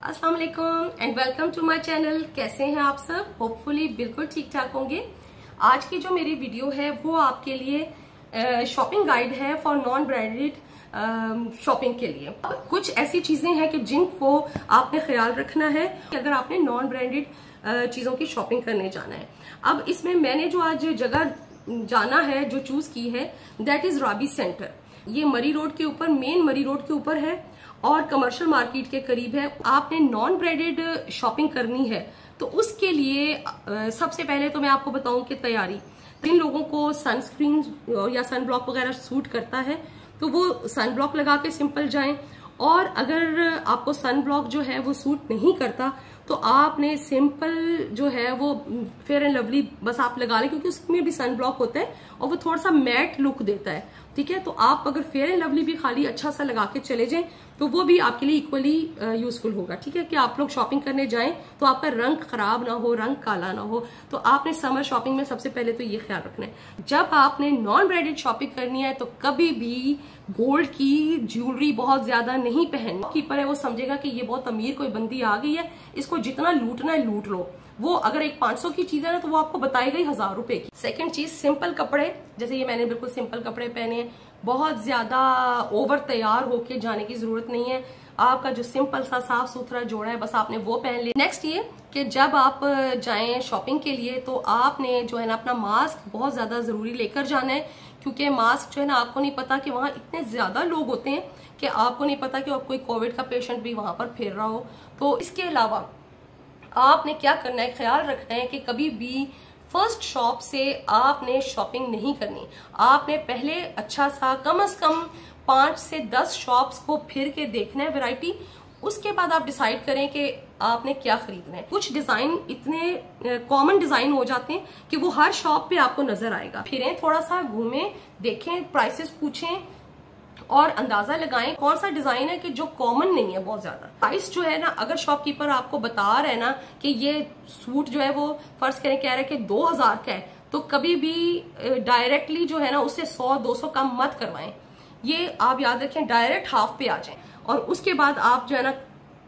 अस्सलाम वालेकुम and welcome to my channel. कैसे हैं आप सब? होपफुली बिल्कुल ठीक ठाक होंगे। आज की जो मेरी वीडियो है वो आपके लिए शॉपिंग गाइड है फॉर नॉन ब्रांडेड शॉपिंग के लिए। कुछ ऐसी चीजें हैं कि जिनको आपने ख्याल रखना है कि अगर आपने नॉन ब्रांडेड चीजों की शॉपिंग करने जाना है। अब इसमें मैंने जो आज जगह जाना है, जो चूज की है, दैट इज राबी सेंटर। ये मरी रोड के ऊपर, मेन मरी रोड के ऊपर है और कमर्शियल मार्केट के करीब है। आपने नॉन ब्रांडेड शॉपिंग करनी है तो उसके लिए सबसे पहले तो मैं आपको बताऊं कि तैयारी, जिन लोगों को सनस्क्रीन या सन ब्लॉक वगैरह सूट करता है तो वो सन ब्लॉक लगा के सिंपल जाएं, और अगर आपको सन ब्लॉक जो है वो सूट नहीं करता तो आपने सिंपल जो है वो फेयर एंड लवली बस आप लगा लें, क्योंकि उसमें भी सन ब्लॉक होता है और वो थोड़ा सा मैट लुक देता है। ठीक है, तो आप अगर फेयर एंड लवली भी खाली अच्छा सा लगा के चले जाएं तो वो भी आपके लिए इक्वली यूजफुल होगा। ठीक है, कि आप लोग शॉपिंग करने जाएं तो आपका रंग खराब ना हो, रंग काला ना हो। तो आपने समर शॉपिंग में सबसे पहले तो ये ख्याल रखना है। जब आपने नॉन ब्रांडेड शॉपिंग करनी है तो कभी भी गोल्ड की ज्वेलरी बहुत ज्यादा नहीं पहननी। कीपर है वो समझेगा कि ये बहुत अमीर कोई बंदी आ गई है, इसको जितना लूटना है लूट लो। वो अगर एक 500 की चीज है ना तो वो आपको बताएगा ही 1000 रुपए की। सेकंड चीज, सिंपल कपड़े। जैसे ये मैंने बिल्कुल सिंपल कपड़े पहने हैं, बहुत ज्यादा ओवर तैयार होके जाने की जरूरत नहीं है। आपका जो सिंपल सा साफ सुथरा जोड़ा है बस आपने वो पहन लिया। नेक्स्ट ये कि जब आप जाएं शॉपिंग के लिए तो आपने जो है ना अपना मास्क बहुत ज्यादा जरूरी लेकर जाना है, क्योंकि मास्क जो है ना आपको नहीं पता कि वहां इतने ज्यादा लोग होते हैं कि आपको नहीं पता कि कोई कोविड का पेशेंट भी वहां पर फिर रहा हो। तो इसके अलावा आपने क्या करना है, ख्याल रखना है कि कभी भी फर्स्ट शॉप से आपने शॉपिंग नहीं करनी। आपने पहले अच्छा सा कम से कम 5 से 10 शॉप्स को फिर के देखना है वैरायटी। उसके बाद आप डिसाइड करें कि आपने क्या खरीदना है। कुछ डिजाइन इतने कॉमन डिजाइन हो जाते हैं कि वो हर शॉप पे आपको नजर आएगा। फिरें, थोड़ा सा घूमें, देखें, प्राइसेस पूछें और अंदाजा लगाएं कौन सा डिजाइन है कि जो कॉमन नहीं है बहुत ज्यादा। प्राइस जो है ना, अगर शॉपकीपर आपको बता रहे ना कि ये सूट जो है वो फर्ज करें कह रहे हैं कि 2000 का है, तो कभी भी डायरेक्टली जो है ना उससे 100-200 कम मत करवाएं। ये आप याद रखें, डायरेक्ट हाफ पे आ जाएं और उसके बाद आप जो है ना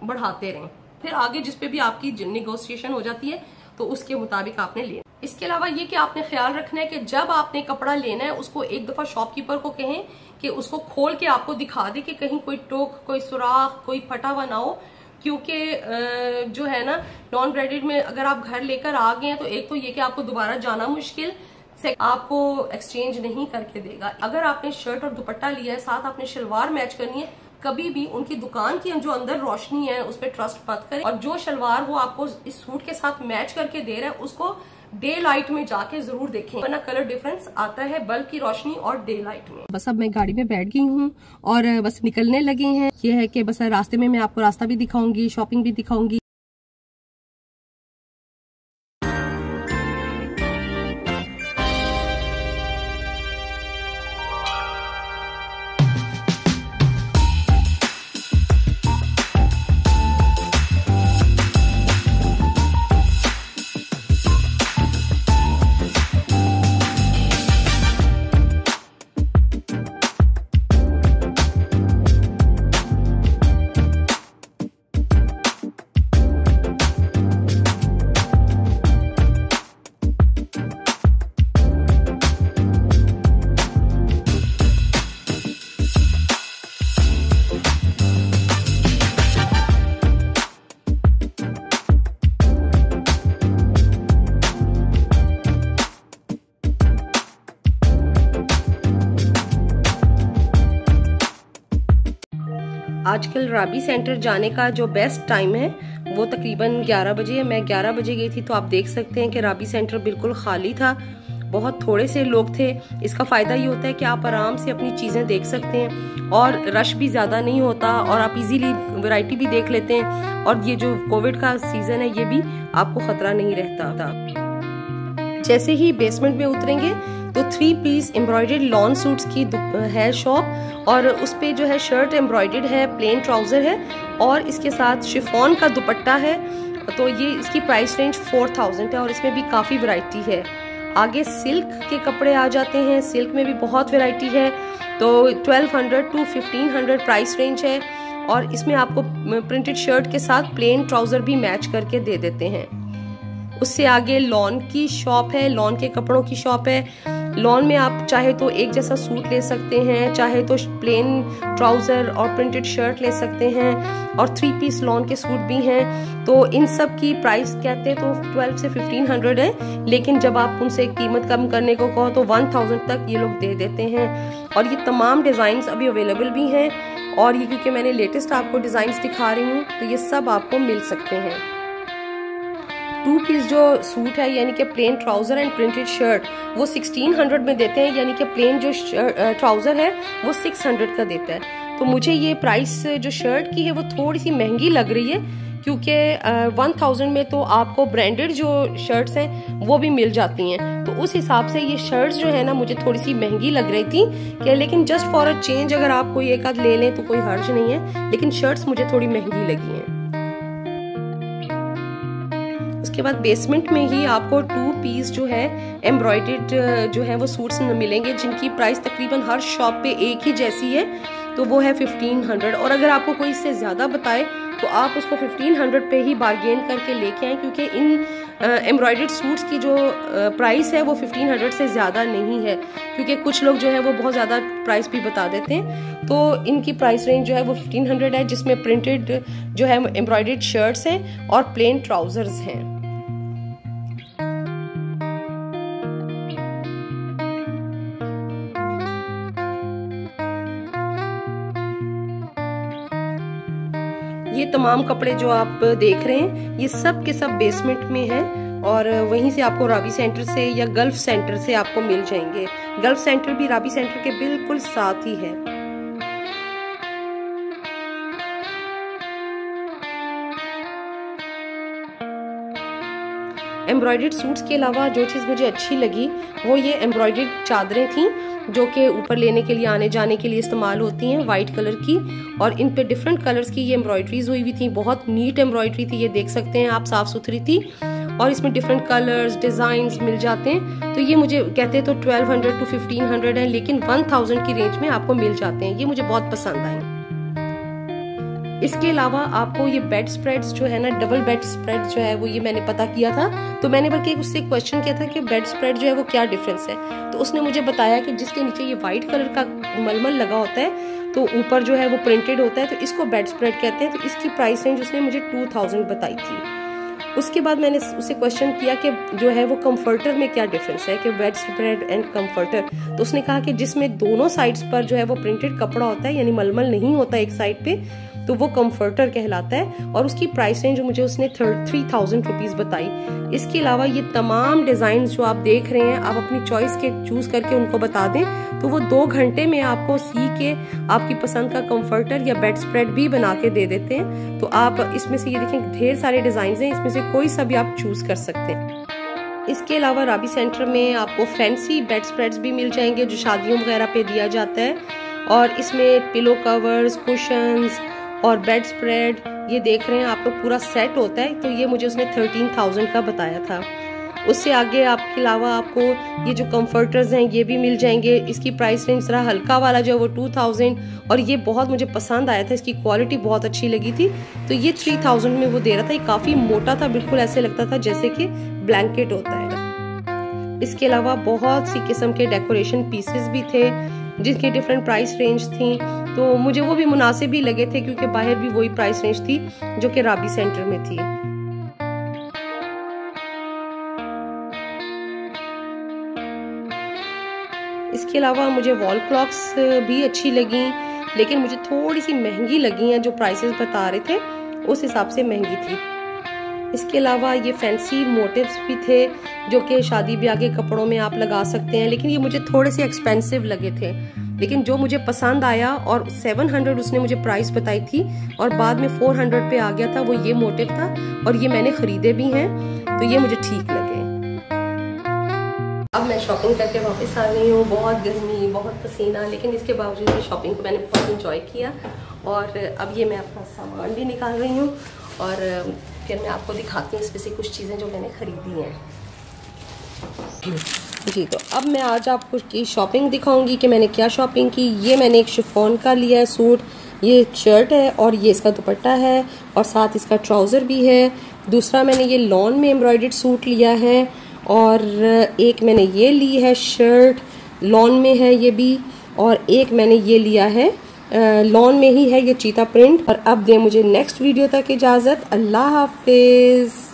बढ़ाते रहें। फिर आगे जिस पे भी आपकी नेगोशिएशन हो जाती है तो उसके मुताबिक आपने लेना। इसके अलावा ये कि आपने ख्याल रखना है कि जब आपने कपड़ा लेना है उसको एक दफा शॉपकीपर को कहें कि उसको खोल के आपको दिखा दे कि कहीं कोई टोक, कोई सुराख, कोई फटा हुआ ना हो। क्योंकि जो है ना नॉन ब्रांडेड में अगर आप घर लेकर आ गए हैं तो एक तो ये कि आपको दोबारा जाना मुश्किल से, आपको एक्सचेंज नहीं करके देगा। अगर आपने शर्ट और दुपट्टा लिया है, साथ आपने शलवार मैच करनी है, कभी भी उनकी दुकान की जो अंदर रोशनी है उस पर ट्रस्ट मत करें। और जो शलवार वो आपको इस सूट के साथ मैच करके दे रहा है उसको डे लाइट में जाके जरूर देखें, वरना कलर डिफरेंस आता है बल्ब की रोशनी और डे लाइट में। बस अब मैं गाड़ी में बैठ गई हूँ और बस निकलने लगे हैं। ये है कि बस रास्ते में मैं आपको रास्ता भी दिखाऊंगी, शॉपिंग भी दिखाऊंगी। आजकल राबी सेंटर जाने का जो बेस्ट टाइम है वो तकरीबन 11 बजे है। मैं 11 बजे गई थी तो आप देख सकते हैं कि राबी सेंटर बिल्कुल खाली था, बहुत थोड़े से लोग थे। इसका फायदा ये होता है कि आप आराम से अपनी चीजें देख सकते हैं और रश भी ज्यादा नहीं होता और आप इजीली वैरायटी भी देख लेते हैं। और ये जो कोविड का सीजन है ये भी आपको खतरा नहीं रहता। जैसे ही बेसमेंट में उतरेंगे तो 3 पीस एम्ब्रॉयडर्ड लॉन सूट्स की है शॉप, और उस पे जो है शर्ट एम्ब्रॉयडर्ड है, प्लेन ट्राउजर है और इसके साथ शिफॉन का दुपट्टा है। तो ये इसकी प्राइस रेंज 4000 है और इसमें भी काफी वैरायटी है। आगे सिल्क के कपड़े आ जाते हैं, सिल्क में भी बहुत वैरायटी है। तो 1200 to 1500 प्राइस रेंज है और इसमें आपको प्रिंटेड शर्ट के साथ प्लेन ट्राउजर भी मैच करके दे देते हैं। उससे आगे लॉन की शॉप है, लॉन के कपड़ों की शॉप है। लॉन में आप चाहे तो एक जैसा सूट ले सकते हैं, चाहे तो प्लेन ट्राउजर और प्रिंटेड शर्ट ले सकते हैं, और 3 पीस लॉन के सूट भी हैं। तो इन सब की प्राइस कहते हैं तो 12 से 1500 है, लेकिन जब आप उनसे कीमत कम करने को कहो तो 1000 तक ये लोग दे देते हैं। और ये तमाम डिजाइन्स अभी अवेलेबल भी हैं, और ये क्योंकि मैंने लेटेस्ट आपको डिजाइन्स दिखा रही हूँ तो ये सब आपको मिल सकते हैं। 2 पीस जो सूट है यानी कि plane trouser and printed shirt वो 1600 में देते हैं, यानी कि प्लेन जो ट्राउजर है वो 600 का देता है। तो मुझे ये प्राइस जो शर्ट की है वो थोड़ी सी महंगी लग रही है, क्योंकि 1000 में तो आपको ब्रांडेड जो शर्ट्स हैं वो भी मिल जाती हैं। तो उस हिसाब से ये शर्ट्स जो है ना मुझे थोड़ी सी महंगी लग रही थी कि, लेकिन जस्ट फॉर अ चेंज अगर आप कोई एक आध ले लें तो कोई हर्ज नहीं है, लेकिन शर्ट्स मुझे थोड़ी महंगी लगी हैं। उसके बाद बेसमेंट में ही आपको 2 पीस जो है एम्ब्रॉयडर्ड जो है वो सूट्स मिलेंगे, जिनकी प्राइस तकरीबन हर शॉप पे एक ही जैसी है, तो वो है 1500। और अगर आपको कोई इससे ज्यादा बताए तो आप उसको 1500 पे ही बार्गेन करके लेके आए, क्योंकि इन एम्ब्रॉयडर्ड सूट्स की जो प्राइस है वो 1500 से ज़्यादा नहीं है, क्योंकि कुछ लोग जो है वो बहुत ज़्यादा प्राइस भी बता देते हैं। तो इनकी प्राइस रेंज जो है वो 1500 है, जिसमें प्रिंटेड जो है एम्ब्रॉयडर्ड शर्ट्स हैं और प्लेन ट्राउजर्स हैं। ये तमाम कपड़े जो आप देख रहे हैं ये सब के सब बेसमेंट में हैं, और वहीं से आपको राबी सेंटर से या गल्फ सेंटर से आपको मिल जाएंगे। गल्फ सेंटर भी राबी सेंटर के बिल्कुल साथ ही है। एम्ब्रॉयडर्ड सूट्स के अलावा जो चीज़ मुझे अच्छी लगी वो ये एम्ब्रॉयडर्ड चादरें थी, जो कि ऊपर लेने के लिए आने जाने के लिए इस्तेमाल होती हैं, वाइट कलर की, और इन पे डिफरेंट कलर्स की ये एम्ब्रॉयडरीज हुई हुई थी। बहुत नीट एम्ब्रॉयडरी थी, ये देख सकते हैं आप, साफ सुथरी थी, और इसमें डिफरेंट कलर्स डिजाइन्स मिल जाते हैं। तो ये मुझे कहते हैं तो 1200 to 1500 है, लेकिन 1000 की रेंज में आपको मिल जाते हैं। ये मुझे बहुत पसंद आई। इसके अलावा आपको ये बेड स्प्रेड्स जो है ना, डबल बेड स्प्रेड जो है वो ये मैंने पता किया था, तो मैंने बल्कि उससे क्वेश्चन किया था कि बेड स्प्रेड जो है वो क्या डिफरेंस है। तो उसने मुझे बताया कि जिसके नीचे ये व्हाइट कलर का मलमल लगा होता है तो ऊपर जो है वो प्रिंटेड होता है, तो इसको बेड स्प्रेड कहते हैं। तो इसकी प्राइस रेंज उसने मुझे 2000 बताई थी। उसके बाद मैंने उससे क्वेश्चन किया कि जो है वो कंफर्टर में क्या डिफरेंस है, कि बेड स्प्रेड एंड कंफर्टर। तो उसने कहा कि जिसमें दोनों साइड्स पर जो है वो प्रिंटेड कपड़ा होता है, यानी मलमल नहीं होता एक साइड पे, तो वो कंफर्टर कहलाता है, और उसकी प्राइस रेंज मुझे उसने 3000 रुपीज बताई। इसके अलावा ये तमाम डिजाइन जो आप देख रहे हैं आप अपनी चॉइस के चूज करके उनको बता दें तो वो 2 घंटे में आपको सी के आपकी पसंद का कंफर्टर या बेड स्प्रेड भी बना के दे देते हैं। तो आप इसमें से ये देखें ढेर सारे डिजाइन हैं, इसमें से कोई सा भी आप चूज कर सकते हैं। इसके अलावा राबी सेंटर में आपको फैंसी बेड स्प्रेड्स भी मिल जाएंगे जो शादियों वगैरह पे दिया जाता है, और इसमें पिलो कवर्स, कुशन्स और बेड स्प्रेड ये देख रहे हैं आप लोग पूरा सेट होता है। तो ये मुझे उसने 13000 का बताया था। उससे आगे आपके अलावा आपको ये जो कंफर्टर्स हैं ये भी मिल जाएंगे। इसकी प्राइस रेंज जरा हल्का वाला जो है वो 2000, और ये बहुत मुझे पसंद आया था, इसकी क्वालिटी बहुत अच्छी लगी थी। तो ये 3000 में वो दे रहा था। ये काफी मोटा था, बिल्कुल ऐसे लगता था जैसे कि ब्लैंकेट होता है। इसके अलावा बहुत सी किस्म के डेकोरेशन पीसेस भी थे जिनकी डिफरेंट प्राइस रेंज थी, तो मुझे वो भी मुनासिब ही लगे थे, क्योंकि बाहर भी वही प्राइस रेंज थी जो कि राबी सेंटर में थी। इसके अलावा मुझे वॉल क्लॉक्स भी अच्छी लगी, लेकिन मुझे थोड़ी सी महंगी लगी हैं। जो प्राइसेस बता रहे थे उस हिसाब से महंगी थी। इसके अलावा ये फैंसी मोटिव्स भी थे जो कि शादी ब्याह के कपड़ों में आप लगा सकते हैं, लेकिन ये मुझे थोड़े से एक्सपेंसिव लगे थे। लेकिन जो मुझे पसंद आया, और 700 उसने मुझे प्राइस बताई थी और बाद में 400 पे आ गया था, वो ये मोटिव था, और ये मैंने खरीदे भी हैं, तो ये मुझे ठीक लगे। अब मैं शॉपिंग करके वापस आ गई हूँ। बहुत गर्मी, बहुत पसीना, लेकिन इसके बावजूद ये शॉपिंग को मैंने बहुत इंजॉय किया। और अब ये मैं अपना सामान भी निकाल रही हूँ, और फिर मैं आपको दिखाती हूँ इसमें से कुछ चीज़ें जो मैंने खरीदी हैं। जी, तो अब मैं आज आपको की शॉपिंग दिखाऊंगी कि मैंने क्या शॉपिंग की। ये मैंने एक शिफॉन का लिया है सूट, ये शर्ट है और ये इसका दुपट्टा है और साथ इसका ट्राउज़र भी है। दूसरा मैंने ये लॉन में एम्ब्रॉयडर्ड सूट लिया है और एक मैंने ये ली है शर्ट, लॉन में है ये भी, और एक मैंने ये लिया है लॉन में ही है ये चीता प्रिंट। और अब दे मुझे नेक्स्ट वीडियो तक इजाज़त। अल्लाह हाफिज़।